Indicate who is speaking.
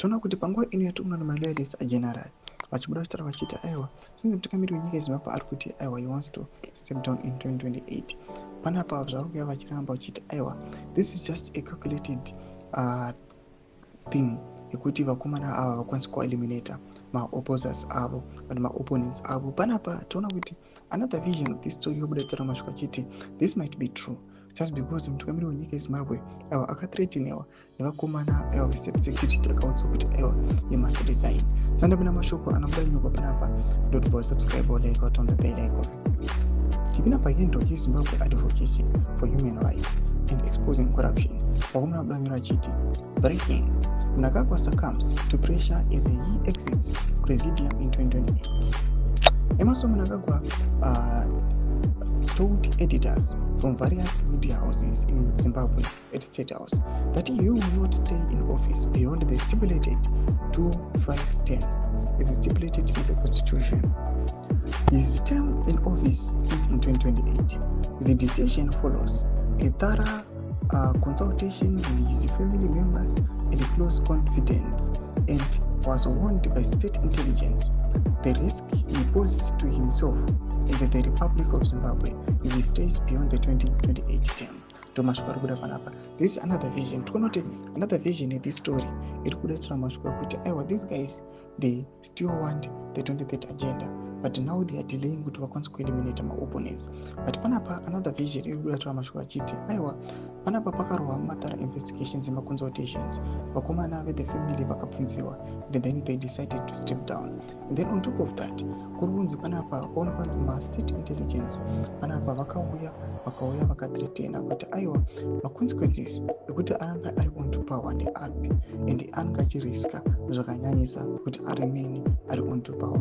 Speaker 1: toona kuti panguva ino yatinoona maloyalists ageneral vachibuda kutaura vachiti aiwa since mutungamiri wenyika yezimbabwe ari kuti aiwa he wants to step down in 2028 panapa zvari kuuya vachiramba vachiti aiwa this is just a calculated thing yekuti vakomana ava vakwanisi kueliminata maopposers avo kana maopponents avo. Panapa toona kuti another vision of this story yobuda kutaura mashuka achiti this might be true just because mutungamiri wenyika yezimbabwe aiwa akathreateniwa nevakomana aiwa vesecurity akaudzwa kuti aiwa you must resign. Sandabina mashoko anobuda nyuka panapa ndotobva subscribe or like on the bell icon. Tipina pahendo yeZimbabwe advocacy for human rights and exposing corruption. Vakomana vabuda nyura achiti breaking Mnangagwa succumbs to pressure as he exits presidium in 2028. Emmerson Mnangagwa told editors from various media houses in Zimbabwe at State House that he will not stay in office beyond the stipulated 2-5 terms as stipulated in the constitution. His term in office is in 2028. The decision follows a thorough consultation with his family members and close confidants, and was warned by state intelligence the risk he poses to himself and the Republic of Zimbabwe if he stays beyond the 2028 term. This is another vision. Another vision in this story. These guys, they still want the 23rd agenda, but now they are delaying to eliminate my opponents. But panapa another vision panapa pakarohwa matara investigations and consultations vakomana the family vakabvunziwa and then they decided to step down. And then on top of that kuri kunzi panapa paonekwa state intelligence panapa vakauya vakathreatena kuti aiwa consequences ekuti aramba ari on to power ndeapi and anenge achiriska zvakanyanyisa kuti aremeni ari on to power.